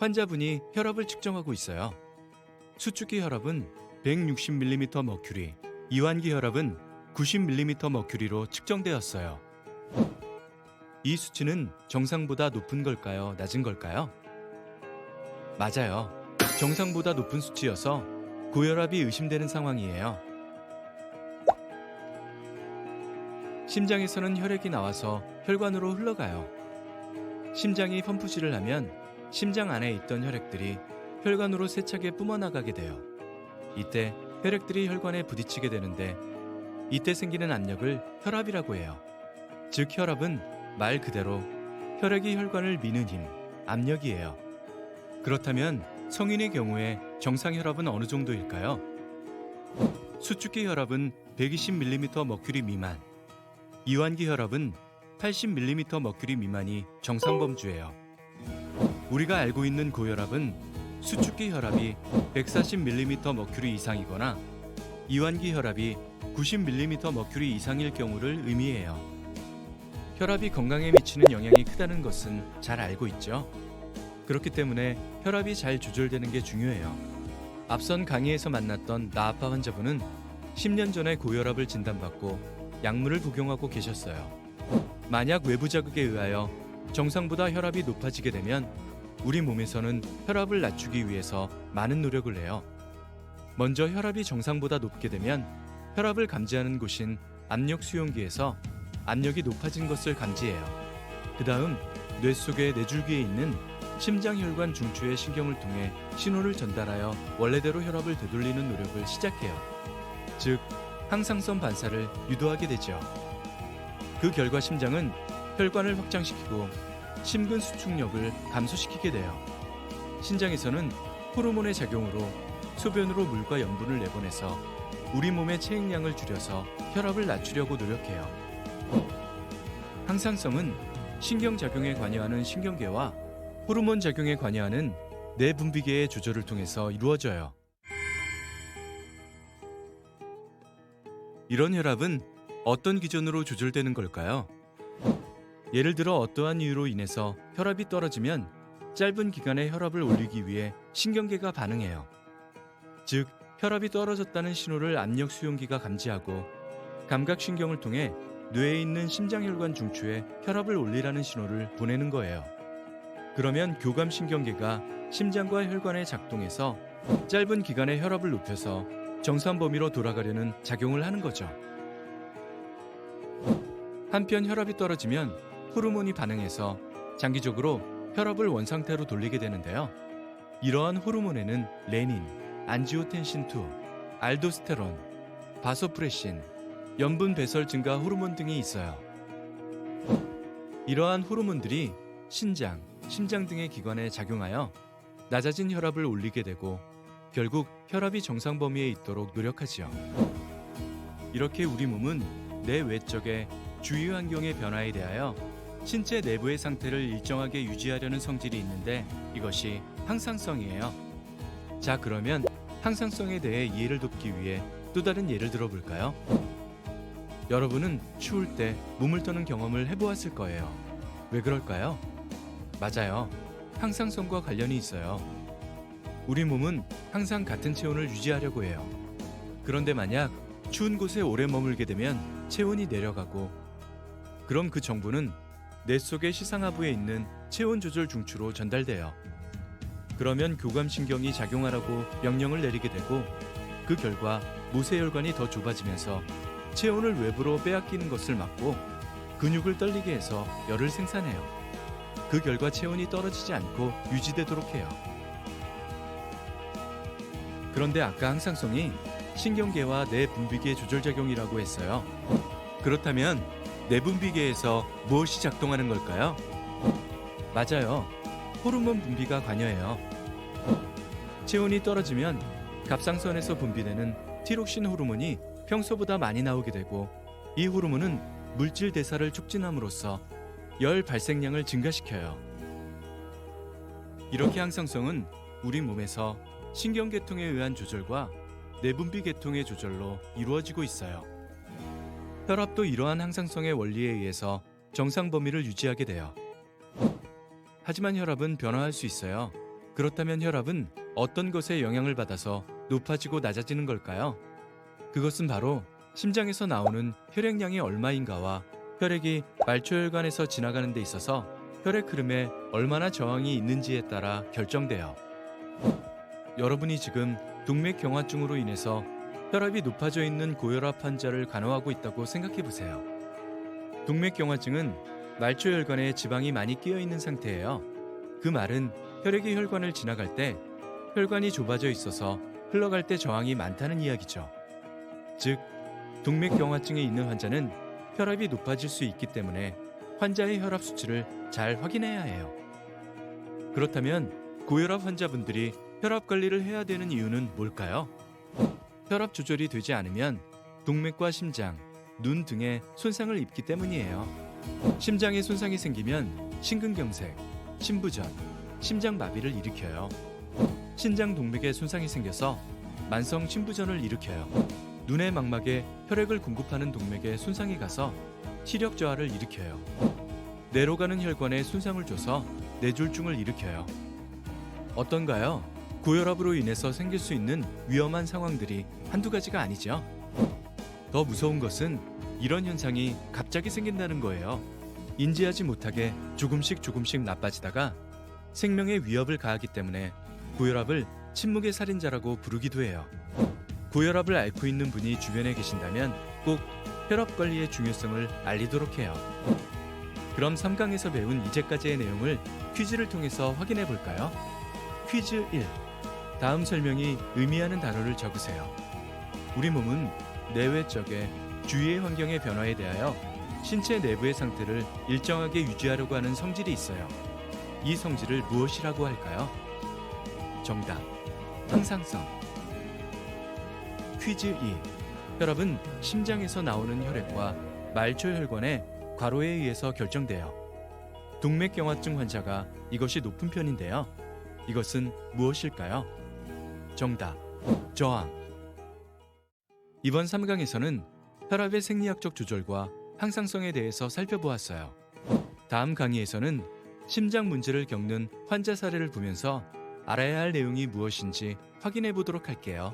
환자분이 혈압을 측정하고 있어요. 수축기 혈압은 160mm 머큐리, 이완기 혈압은 90mm 머큐리로 측정되었어요. 이 수치는 정상보다 높은 걸까요? 낮은 걸까요? 맞아요. 정상보다 높은 수치여서 고혈압이 의심되는 상황이에요. 심장에서는 혈액이 나와서 혈관으로 흘러가요. 심장이 펌프질을 하면 심장 안에 있던 혈액들이 혈관으로 세차게 뿜어나가게 돼요. 이때 혈액들이 혈관에 부딪히게 되는데 이때 생기는 압력을 혈압이라고 해요. 즉 혈압은 말 그대로 혈액이 혈관을 미는 힘, 압력이에요. 그렇다면 성인의 경우에 정상 혈압은 어느 정도일까요? 수축기 혈압은 120mm 머큐리 미만, 이완기 혈압은 80mm 머큐리 미만이 정상 범주예요. 우리가 알고 있는 고혈압은 수축기 혈압이 140mm 머큐리 이상이거나 이완기 혈압이 90mm 머큐리 이상일 경우를 의미해요. 혈압이 건강에 미치는 영향이 크다는 것은 잘 알고 있죠. 그렇기 때문에 혈압이 잘 조절되는 게 중요해요. 앞선 강의에서 만났던 나아파 환자분은 10년 전에 고혈압을 진단받고 약물을 복용하고 계셨어요. 만약 외부 자극에 의하여 정상보다 혈압이 높아지게 되면 우리 몸에서는 혈압을 낮추기 위해서 많은 노력을 해요. 먼저 혈압이 정상보다 높게 되면 혈압을 감지하는 곳인 압력 수용기에서 압력이 높아진 것을 감지해요. 그 다음 뇌 속의 뇌줄기에 있는 심장혈관 중추의 신경을 통해 신호를 전달하여 원래대로 혈압을 되돌리는 노력을 시작해요. 즉 항상성 반사를 유도하게 되죠. 그 결과 심장은 혈관을 확장시키고 심근 수축력을 감소시키게 돼요. 신장에서는 호르몬의 작용으로 소변으로 물과 염분을 내보내서 우리 몸의 체액량을 줄여서 혈압을 낮추려고 노력해요. 항상성은 신경작용에 관여하는 신경계와 호르몬 작용에 관여하는 내분비계의 조절을 통해서 이루어져요. 이런 혈압은 어떤 기준으로 조절되는 걸까요? 예를 들어 어떠한 이유로 인해서 혈압이 떨어지면 짧은 기간에 혈압을 올리기 위해 신경계가 반응해요. 즉, 혈압이 떨어졌다는 신호를 압력 수용기가 감지하고 감각신경을 통해 뇌에 있는 심장혈관 중추에 혈압을 올리라는 신호를 보내는 거예요. 그러면 교감신경계가 심장과 혈관에 작동해서 짧은 기간에 혈압을 높여서 정상 범위로 돌아가려는 작용을 하는 거죠. 한편 혈압이 떨어지면 호르몬이 반응해서 장기적으로 혈압을 원상태로 돌리게 되는데요. 이러한 호르몬에는 레닌, 안지오텐신2, 알도스테론, 바소프레신, 염분 배설 증가 호르몬 등이 있어요. 이러한 호르몬들이 신장, 심장 등의 기관에 작용하여 낮아진 혈압을 올리게 되고 결국 혈압이 정상 범위에 있도록 노력하지요. 이렇게 우리 몸은 내 외적의 주위 환경의 변화에 대하여 신체 내부의 상태를 일정하게 유지하려는 성질이 있는데 이것이 항상성이에요. 자, 그러면 항상성에 대해 이해를 돕기 위해 또 다른 예를 들어볼까요? 여러분은 추울 때 몸을 떠는 경험을 해보았을 거예요. 왜 그럴까요? 맞아요. 항상성과 관련이 있어요. 우리 몸은 항상 같은 체온을 유지하려고 해요. 그런데 만약 추운 곳에 오래 머물게 되면 체온이 내려가고 그럼 그 정보는 뇌 속의 시상하부에 있는 체온 조절 중추로 전달돼요. 그러면 교감신경이 작용하라고 명령을 내리게 되고 그 결과 모세혈관이 더 좁아지면서 체온을 외부로 빼앗기는 것을 막고 근육을 떨리게 해서 열을 생산해요. 그 결과 체온이 떨어지지 않고 유지되도록 해요. 그런데 아까 항상성이 신경계와 내분비계 조절작용이라고 했어요. 그렇다면 내분비계에서 무엇이 작동하는 걸까요? 맞아요. 호르몬 분비가 관여해요. 체온이 떨어지면 갑상선에서 분비되는 티록신 호르몬이 평소보다 많이 나오게 되고 이 호르몬은 물질 대사를 촉진함으로써 열 발생량을 증가시켜요. 이렇게 항상성은 우리 몸에서 신경계통에 의한 조절과 내분비계통의 조절로 이루어지고 있어요. 혈압도 이러한 항상성의 원리에 의해서 정상 범위를 유지하게 돼요. 하지만 혈압은 변화할 수 있어요. 그렇다면 혈압은 어떤 것에 영향을 받아서 높아지고 낮아지는 걸까요? 그것은 바로 심장에서 나오는 혈액량이 얼마인가와 혈액이 말초혈관에서 지나가는 데 있어서 혈액 흐름에 얼마나 저항이 있는지에 따라 결정돼요. 여러분이 지금 동맥경화증으로 인해서 혈압이 높아져 있는 고혈압 환자를 간호하고 있다고 생각해 보세요. 동맥경화증은 말초혈관에 지방이 많이 끼어 있는 상태예요. 그 말은 혈액이 혈관을 지나갈 때 혈관이 좁아져 있어서 흘러갈 때 저항이 많다는 이야기죠. 즉, 동맥경화증에 있는 환자는 혈압이 높아질 수 있기 때문에 환자의 혈압 수치를 잘 확인해야 해요. 그렇다면 고혈압 환자분들이 혈압 관리를 해야 되는 이유는 뭘까요? 혈압 조절이 되지 않으면 동맥과 심장, 눈 등에 손상을 입기 때문이에요. 심장에 손상이 생기면 심근경색, 심부전, 심장마비를 일으켜요. 신장 동맥에 손상이 생겨서 만성 심부전을 일으켜요. 눈의 망막에 혈액을 공급하는 동맥에 손상이 가서 시력 저하를 일으켜요. 뇌로 가는 혈관에 손상을 줘서 뇌졸중을 일으켜요. 어떤가요? 고혈압으로 인해서 생길 수 있는 위험한 상황들이 한두 가지가 아니죠. 더 무서운 것은 이런 현상이 갑자기 생긴다는 거예요. 인지하지 못하게 조금씩 나빠지다가 생명에 위협을 가하기 때문에 고혈압을 침묵의 살인자라고 부르기도 해요. 고혈압을 앓고 있는 분이 주변에 계신다면 꼭 혈압 관리의 중요성을 알리도록 해요. 그럼 3강에서 배운 이제까지의 내용을 퀴즈를 통해서 확인해 볼까요? 퀴즈 1. 다음 설명이 의미하는 단어를 적으세요. 우리 몸은 내외적의 주위의 환경의 변화에 대하여 신체 내부의 상태를 일정하게 유지하려고 하는 성질이 있어요. 이 성질을 무엇이라고 할까요? 정답, 항상성. 퀴즈 2. 혈압은 심장에서 나오는 혈액과 말초혈관의 과로에 의해서 결정돼요. 동맥경화증 환자가 이것이 높은 편인데요. 이것은 무엇일까요? 정답, 저항. 이번 3강에서는 혈압의 생리학적 조절과 항상성에 대해서 살펴보았어요. 다음 강의에서는 심장 문제를 겪는 환자 사례를 보면서 알아야 할 내용이 무엇인지 확인해 보도록 할게요.